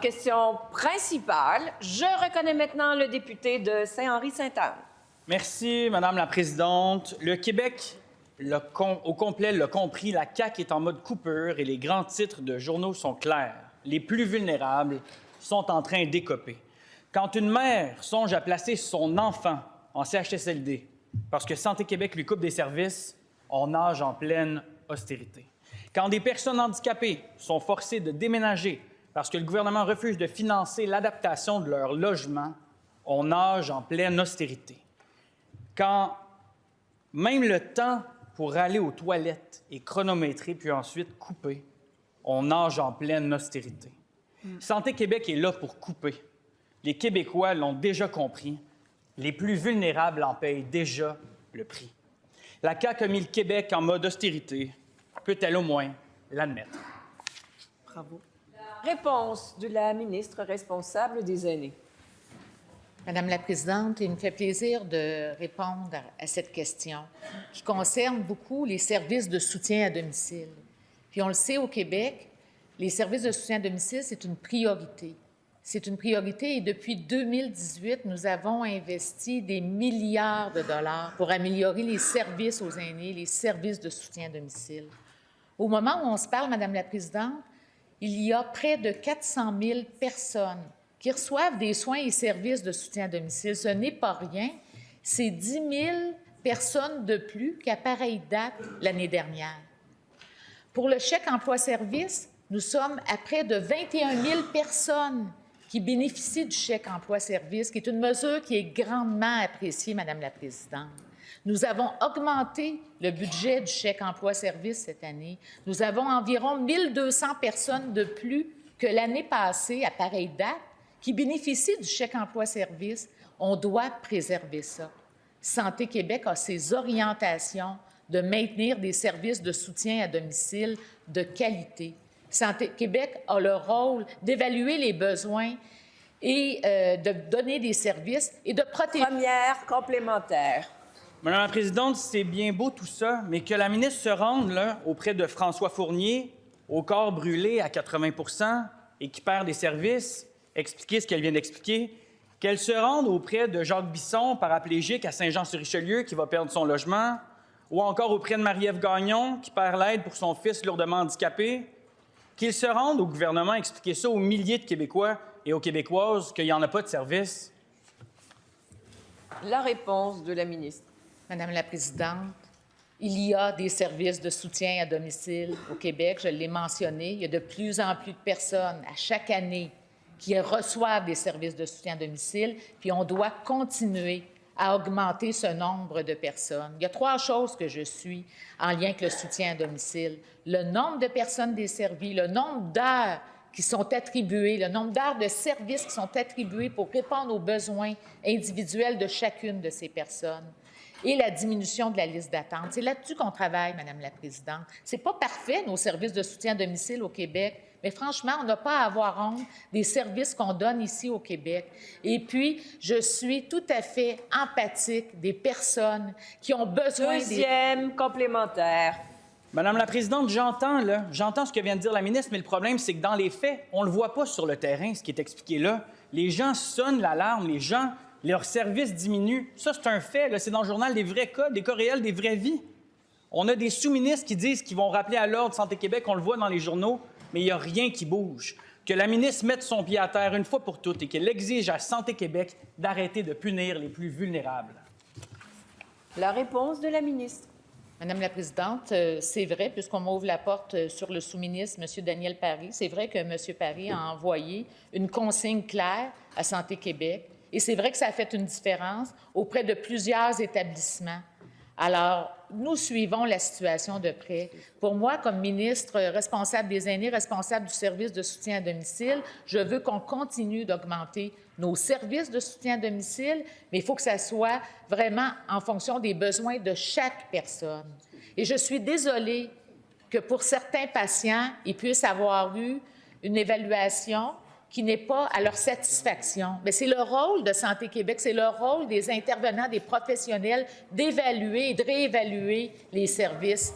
Question principale. Je reconnais maintenant le député de Saint-Henri-Sainte-Anne. Merci, Madame la Présidente. Le Québec, au complet, l'a compris, la CAQ est en mode coupure et les grands titres de journaux sont clairs. Les plus vulnérables sont en train d'écoper. Quand une mère songe à placer son enfant en CHSLD parce que Santé Québec lui coupe des services, on nage en pleine austérité. Quand des personnes handicapées sont forcées de déménager parce que le gouvernement refuse de financer l'adaptation de leur logement, on nage en pleine austérité. Quand même le temps pour aller aux toilettes est chronométré puis ensuite coupé, on nage en pleine austérité. Santé Québec est là pour couper. Les Québécois l'ont déjà compris. Les plus vulnérables en payent déjà le prix. La CAQ a mis le Québec en mode austérité. Peut-elle au moins l'admettre? Bravo. Réponse de la ministre responsable des aînés. Madame la Présidente, il me fait plaisir de répondre à cette question qui concerne beaucoup les services de soutien à domicile. Puis on le sait au Québec, les services de soutien à domicile, c'est une priorité. C'est une priorité et depuis 2018, nous avons investi des milliards de dollars pour améliorer les services aux aînés, les services de soutien à domicile. Au moment où on se parle, Madame la Présidente, il y a près de 400 000 personnes qui reçoivent des soins et services de soutien à domicile. Ce n'est pas rien. C'est 10 000 personnes de plus qu'à pareille date l'année dernière. Pour le chèque emploi-service, nous sommes à près de 21 000 personnes qui bénéficient du chèque emploi-service, qui est une mesure qui est grandement appréciée, Madame la Présidente. Nous avons augmenté le budget du chèque emploi-service cette année. Nous avons environ 1 200 personnes de plus que l'année passée, à pareille date, qui bénéficient du chèque emploi-service. On doit préserver ça. Santé Québec a ses orientations de maintenir des services de soutien à domicile de qualité. Santé Québec a le rôle d'évaluer les besoins et de donner des services et de protéger. Première complémentaire. Madame la Présidente, c'est bien beau tout ça, mais que la ministre se rende là, auprès de François Fournier, au corps brûlé à 80 % et qui perd des services, expliquer ce qu'elle vient d'expliquer, qu'elle se rende auprès de Jacques Bisson, paraplégique à Saint-Jean-sur-Richelieu, qui va perdre son logement, ou encore auprès de Marie-Ève Gagnon, qui perd l'aide pour son fils lourdement handicapé, qu'il se rende au gouvernement expliquer ça aux milliers de Québécois et aux Québécoises qu'il n'y en a pas de service. La réponse de la ministre. Madame la Présidente, il y a des services de soutien à domicile au Québec, je l'ai mentionné. Il y a de plus en plus de personnes à chaque année qui reçoivent des services de soutien à domicile, puis on doit continuer à augmenter ce nombre de personnes. Il y a 3 choses que je suis en lien avec le soutien à domicile. Le nombre de personnes desservies, le nombre d'heures qui sont attribuées, le nombre d'heures de services qui sont attribuées pour répondre aux besoins individuels de chacune de ces personnes et la diminution de la liste d'attente. C'est là-dessus qu'on travaille, Madame la Présidente. C'est pas parfait, nos services de soutien à domicile au Québec, mais franchement, on n'a pas à avoir honte des services qu'on donne ici au Québec. Et puis, je suis tout à fait empathique des personnes qui ont besoin Deuxième complémentaire. Madame la Présidente, j'entends ce que vient de dire la ministre, mais le problème, c'est que dans les faits, on ne le voit pas sur le terrain, ce qui est expliqué là. Les gens sonnent l'alarme, les gens, leurs services diminuent. Ça, c'est un fait, c'est dans le journal des vrais cas, des cas réels, des vraies vies. On a des sous-ministres qui disent qu'ils vont rappeler à l'ordre Santé Québec, on le voit dans les journaux, mais il n'y a rien qui bouge. Que la ministre mette son pied à terre une fois pour toutes et qu'elle exige à Santé Québec d'arrêter de punir les plus vulnérables. La réponse de la ministre. Madame la Présidente, c'est vrai, puisqu'on m'ouvre la porte sur le sous-ministre, M. Daniel Paré, c'est vrai que M. Paré a envoyé une consigne claire à Santé Québec et c'est vrai que ça a fait une différence auprès de plusieurs établissements. Alors, nous suivons la situation de près. Pour moi, comme ministre responsable des aînés, responsable du service de soutien à domicile, je veux qu'on continue d'augmenter nos services de soutien à domicile, mais il faut que ça soit vraiment en fonction des besoins de chaque personne. Et je suis désolée que pour certains patients, ils puissent avoir eu une évaluation qui n'est pas à leur satisfaction. Mais c'est le rôle de Santé Québec, c'est le rôle des intervenants, des professionnels, d'évaluer et de réévaluer les services.